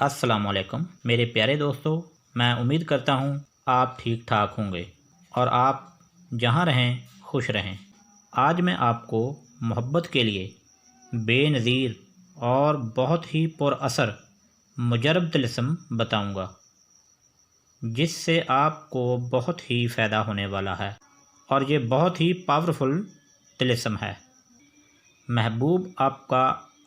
अस्सलाम वालेकुम मेरे प्यारे दोस्तों, मैं उम्मीद करता हूँ आप ठीक ठाक होंगे और आप जहाँ रहें खुश रहें। आज मैं आपको मोहब्बत के लिए बेनज़ीर और बहुत ही पुरअसर मुजरब तिलिस्म बताऊँगा, जिससे आपको बहुत ही फ़ायदा होने वाला है और ये बहुत ही पावरफुल तिलिस्म है। महबूब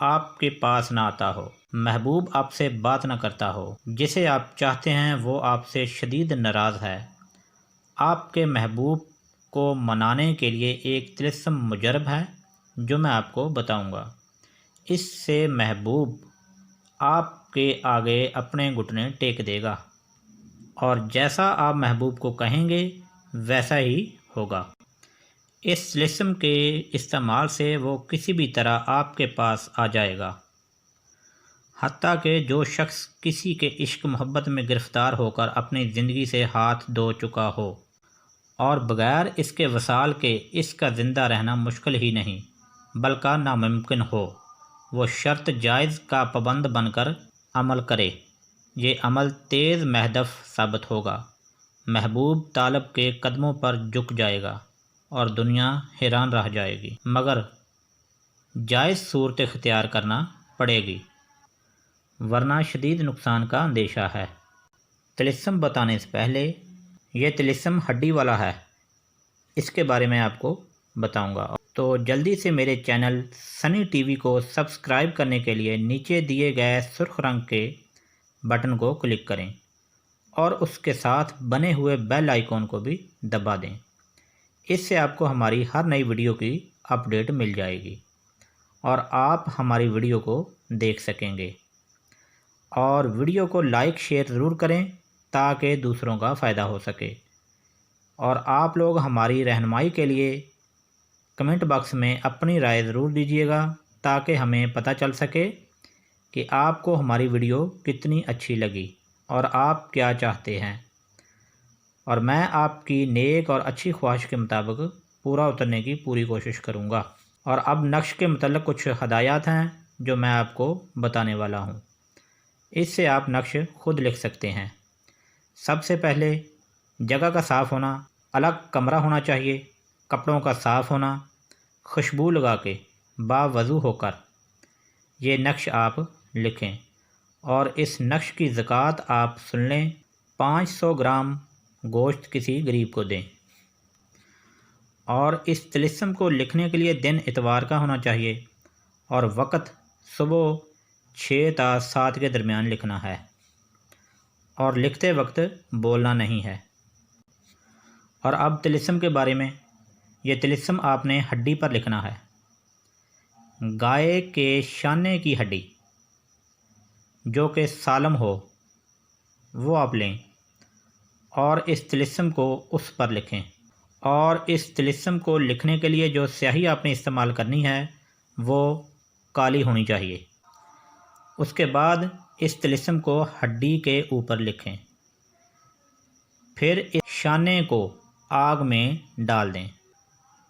आपके पास ना आता हो, महबूब आपसे बात ना करता हो, जिसे आप चाहते हैं वो आपसे शदीद नाराज़ है। आपके महबूब को मनाने के लिए एक तिलिस्म मुजरब है जो मैं आपको बताऊंगा। इससे महबूब आपके आगे अपने घुटने टेक देगा और जैसा आप महबूब को कहेंगे वैसा ही होगा। इस तिलिस्म के इस्तेमाल से वो किसी भी तरह आपके पास आ जाएगा। हत्ता कि जो शख्स किसी के इश्क मोहब्बत में गिरफ़्तार होकर अपनी ज़िंदगी से हाथ धो चुका हो और बग़ैर इसके वसाल के इसका ज़िंदा रहना मुश्किल ही नहीं बल्कि नामुमकिन हो, वो शर्त जायज़ का पाबंद बनकर अमल करे। ये अमल तेज़ महदफ साबित होगा। महबूब तालब के कदमों पर झुक जाएगा और दुनिया हैरान रह जाएगी, मगर जायज़ सूरत इख्तियार करना पड़ेगी वरना शदीद नुकसान का अंदेशा है। तिलिस्म बताने से पहले ये तिलिस्म हड्डी वाला है, इसके बारे में आपको बताऊंगा। तो जल्दी से मेरे चैनल सनी टीवी को सब्सक्राइब करने के लिए नीचे दिए गए सुर्ख रंग के बटन को क्लिक करें और उसके साथ बने हुए बेल आइकॉन को भी दबा दें। इससे आपको हमारी हर नई वीडियो की अपडेट मिल जाएगी और आप हमारी वीडियो को देख सकेंगे। और वीडियो को लाइक शेयर ज़रूर करें ताकि दूसरों का फ़ायदा हो सके। और आप लोग हमारी रहनुमाई के लिए कमेंट बॉक्स में अपनी राय ज़रूर दीजिएगा ताकि हमें पता चल सके कि आपको हमारी वीडियो कितनी अच्छी लगी और आप क्या चाहते हैं, और मैं आपकी नेक और अच्छी ख्वाहिश के मुताबिक पूरा उतरने की पूरी कोशिश करूँगा। और अब नक्श के मतलब कुछ हदायत हैं जो मैं आपको बताने वाला हूँ। इससे आप नक्श खुद लिख सकते हैं। सबसे पहले जगह का साफ़ होना, अलग कमरा होना चाहिए, कपड़ों का साफ़ होना, खुशबू लगा के बावज़ू होकर ये नक्श आप लिखें और इस नक्श की ज़कात आप सुन लें। 500 ग्राम गोश्त किसी गरीब को दें। और इस तिलिस्म को लिखने के लिए दिन इतवार का होना चाहिए और वक़्त सुबह 6 ta 7 के दरमियान लिखना है और लिखते वक्त बोलना नहीं है। और अब तिलिस्म के बारे में, ये तिलिस्म आपने हड्डी पर लिखना है। गाय के शाने की हड्डी जो कि सालम हो वो आप लें और इस तिलिस्म को उस पर लिखें। और इस तिलिस्म को लिखने के लिए जो स्याही आपने इस्तेमाल करनी है वो काली होनी चाहिए। उसके बाद इस तिलिस्म को हड्डी के ऊपर लिखें, फिर इस शाने को आग में डाल दें।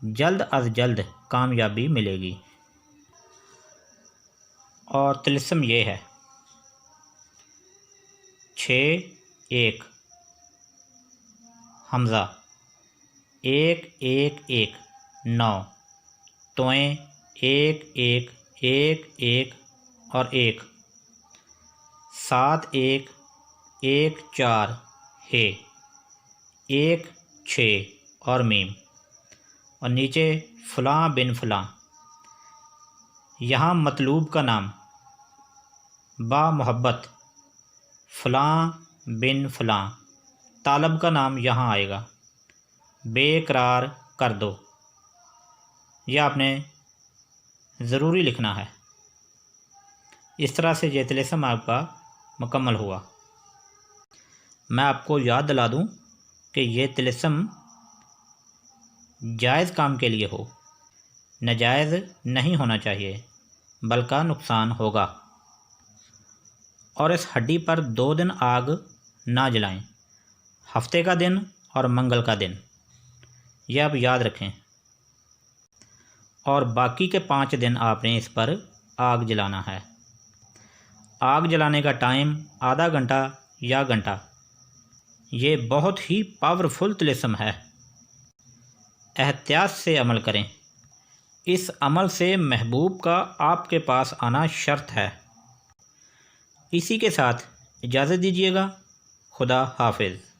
जल्द अज जल्द कामयाबी मिलेगी। और तिलिस्म ये है 6-1 हमज़ा 1-1-1 9 तोएं 1-1-1-1 और 1 7-1-1-4 है 1-6 और मीम और नीचे फ़लाँ बिन फ़लाँ। यहाँ मतलूब का नाम बा मोहब्बत फ़लाँ बिन फ़लाँ, तालब का नाम यहाँ आएगा बेकरार कर दो। यह आपने ज़रूरी लिखना है। इस तरह से ये तिलिस्म आपका मुकम्मल हुआ। मैं आपको याद दिला दूं कि ये तिलिस्म जायज़ काम के लिए हो, नाजायज़ नहीं होना चाहिए बल्कि नुकसान होगा। और इस हड्डी पर 2 दिन आग ना जलाएं, हफ्ते का दिन और मंगल का दिन, यह आप याद रखें। और बाकी के 5 दिन आपने इस पर आग जलाना है। آگ جلانے کا ٹائم آدھا گھنٹہ یا گھنٹہ۔ یہ بہت ہی پاورفل طلسم ہے، احتیاط سے عمل کریں۔ اس عمل سے محبوب کا آپ کے پاس آنا شرط ہے۔ اسی کے ساتھ اجازت دیجیے گا۔ خدا حافظ۔